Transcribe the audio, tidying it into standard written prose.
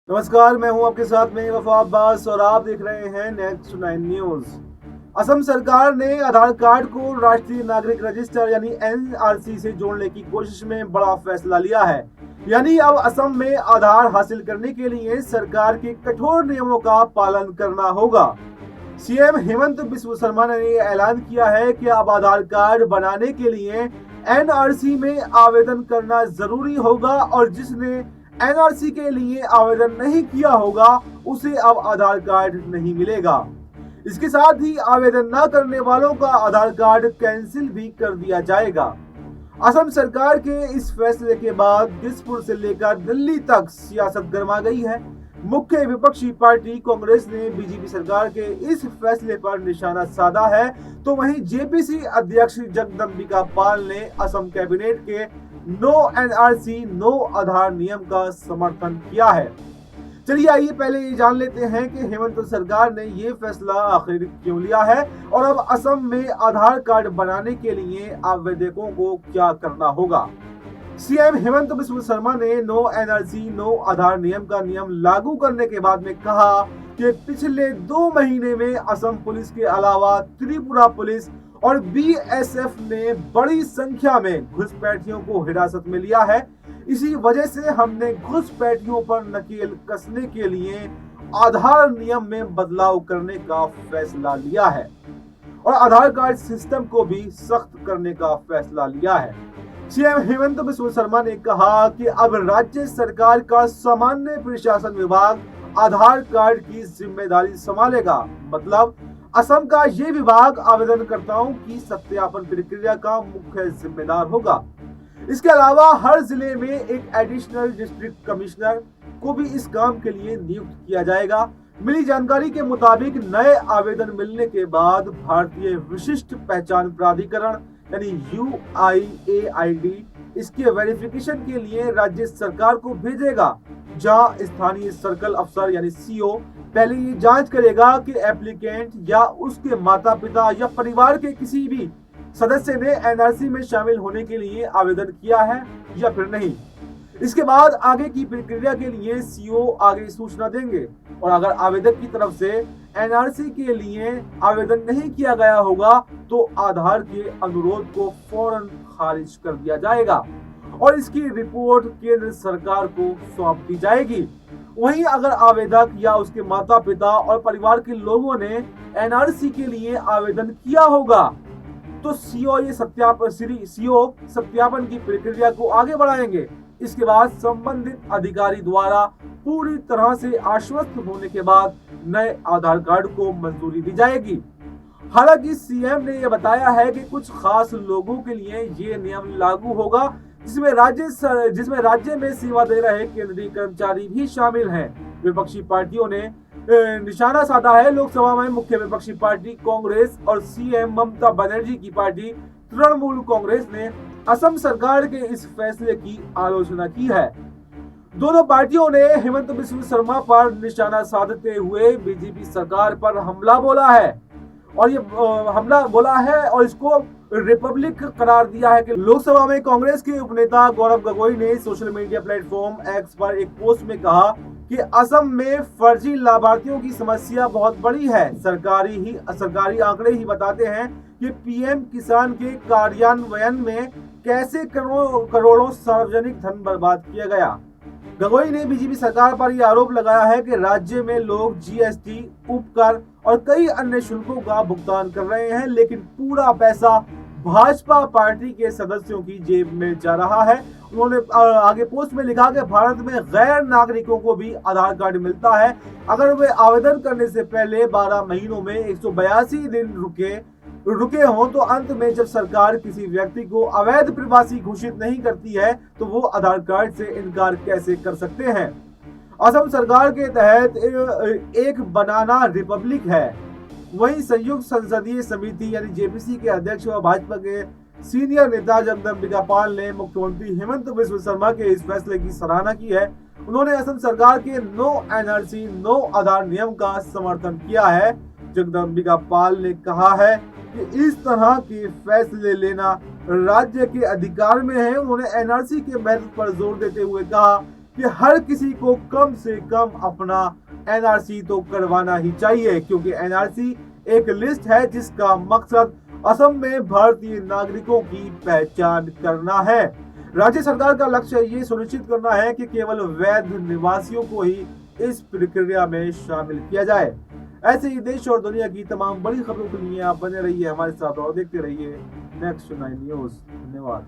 नमस्कार, मैं हूं आपके साथ में वफा अब्बास और आप देख रहे हैं नेक्स्ट 9 न्यूज। असम सरकार ने आधार कार्ड को राष्ट्रीय नागरिक रजिस्टर यानी एनआरसी से जोड़ने की कोशिश में बड़ा फैसला लिया है। यानी अब असम में आधार हासिल करने के लिए सरकार के कठोर नियमों का पालन करना होगा। सीएम हेमंत बिस्व शर्मा ने ऐलान किया है कि अब आधार कार्ड बनाने के लिए एनआरसी में आवेदन करना जरूरी होगा और जिसने एनआरसी के लिए आवेदन नहीं किया होगा उसे अब आधार कार्ड नहीं मिलेगा। इसके साथ ही आवेदन न करने वालों का आधार कार्ड कैंसिल भी कर दिया जाएगा। असम सरकार के इस फैसले के बाद दिसपुर से लेकर दिल्ली तक सियासत गर्मा गई है। मुख्य विपक्षी पार्टी कांग्रेस ने बीजेपी सरकार के इस फैसले पर निशाना साधा है, तो वहीं जेपीसी अध्यक्ष जगदम्बिका पाल ने असम कैबिनेट के नो एनआरसी नो आधार नियम का समर्थन किया है। चलिए आइए पहले ये जान लेते हैं कि हेमंत सरकार ने ये फैसला आखिर क्यों लिया है और अब असम में आधार कार्ड बनाने के लिए आवेदकों को क्या करना होगा। सीएम हेमंत बिस्व शर्मा ने नो एनआरसी नो आधार नियम का नियम लागू करने के बाद में कहा कि पिछले 2 महीने में असम पुलिस के अलावा त्रिपुरा पुलिस और बीएसएफ ने बड़ी संख्या में घुसपैठियों को हिरासत में लिया है। इसी वजह से हमने घुसपैठियों पर नकेल कसने के लिए आधार नियम में बदलाव करने का फैसला लिया है और आधार कार्ड सिस्टम को भी सख्त करने का फैसला लिया है। सीएम हेमंत बिस्व शर्मा ने कहा कि अब राज्य सरकार का सामान्य प्रशासन विभाग आधार कार्ड की जिम्मेदारी संभालेगा। मतलब असम का ये विभाग आवेदनकर्ताओं की सत्यापन प्रक्रिया का मुख्य जिम्मेदार होगा। इसके अलावा हर जिले में एक एडिशनल डिस्ट्रिक्ट कमिश्नर को भी इस काम के लिए नियुक्त किया जाएगा। मिली जानकारी के मुताबिक नए आवेदन मिलने के बाद भारतीय विशिष्ट पहचान प्राधिकरण यानी UIAID इसके वेरिफिकेशन के लिए राज्य सरकार को भेजेगा, जहां स्थानीय सर्कल अफसर यानी CO पहले ये जांच करेगा कि एप्लीकेंट या उसके माता पिता या परिवार के किसी भी सदस्य ने एनआरसी में शामिल होने के लिए आवेदन किया है या फिर नहीं। इसके बाद आगे की प्रक्रिया के लिए CO आगे सूचना देंगे और अगर आवेदक की तरफ से एनआरसी के लिए आवेदन नहीं किया गया होगा तो आधार के अनुरोध को फौरन खारिज कर दिया जाएगा और इसकी रिपोर्ट केंद्र सरकार को सौंप दी जाएगी। वहीं अगर आवेदक या उसके माता पिता और परिवार के लोगों ने एनआरसी के लिए आवेदन किया होगा तो CO सत्यापन की प्रक्रिया को आगे बढ़ाएंगे। इसके बाद संबंधित अधिकारी द्वारा पूरी तरह से आश्वस्त होने के बाद नए आधार कार्ड को मंजूरी दी जाएगी। हालांकि सीएम ने यह बताया है कि कुछ खास लोगों के लिए ये नियम लागू होगा जिसमें राज्य में सेवा दे रहे केंद्रीय कर्मचारी भी शामिल हैं। विपक्षी पार्टियों ने निशाना साधा है। लोकसभा में मुख्य विपक्षी पार्टी कांग्रेस और सीएम ममता बनर्जी की पार्टी तृणमूल कांग्रेस ने असम सरकार के इस फैसले की आलोचना की है। दोनों पार्टियों ने हेमंत बिस्व शर्मा पर निशाना साधते हुए बीजेपी सरकार पर हमला बोला है और इसको रिपब्लिक करार दिया है कि लोकसभा में कांग्रेस के उपनेता गौरव गोगोई ने सोशल मीडिया प्लेटफॉर्म एक्स पर एक पोस्ट में कहा कि असम में फर्जी लाभार्थियों की समस्या बहुत बड़ी है। सरकारी आंकड़े ही बताते हैं कि पीएम किसान के कार्यान्वयन में कैसे करोड़ों सार्वजनिक धन बर्बाद किया गया। गोगोई ने बीजेपी सरकार पर यह आरोप लगाया है कि राज्य में लोग जीएसटी, उपकर और कई अन्य शुल्कों का भुगतान कर रहे हैं, लेकिन पूरा पैसा भाजपा पार्टी के सदस्यों की जेब में जा रहा है। उन्होंने आगे पोस्ट में लिखा कि भारत में गैर नागरिकों को भी आधार कार्ड मिलता है अगर वे आवेदन करने से पहले 12 महीनों में 182 दिन रुके हों, तो अंत में जब सरकार किसी व्यक्ति को अवैध प्रवासी घोषित नहीं करती है तो वो आधार कार्ड से इनकार कैसे कर सकते हैं। असम सरकार के तहत एक बनाना रिपब्लिक है। वहीं संयुक्त संसदीय समिति यानी जेपीसी के अध्यक्ष व भाजपा के सीनियर नेता जगदम्बिका पाल ने मुख्यमंत्री हेमंत बिस्व शर्मा के इस फैसले की सराहना की है। उन्होंने असम सरकार के नो एनआरसी नो आधार नियम का समर्थन किया है। जगदम्बिका पाल ने कहा है कि इस तरह के फैसले लेना राज्य के अधिकार में है। उन्होंने एनआरसी के महत्व पर जोर देते हुए कहा कि हर किसी को कम से कम अपना एनआरसी तो करवाना ही चाहिए, क्योंकि एनआरसी एक लिस्ट है जिसका मकसद असम में भारतीय नागरिकों की पहचान करना है। राज्य सरकार का लक्ष्य ये सुनिश्चित करना है कि केवल वैध निवासियों को ही इस प्रक्रिया में शामिल किया जाए। ऐसे ही देश और दुनिया की तमाम बड़ी खबरों के लिए आप बने रहिए हमारे साथ और देखते रहिए नेक्स्ट 9 न्यूज। धन्यवाद।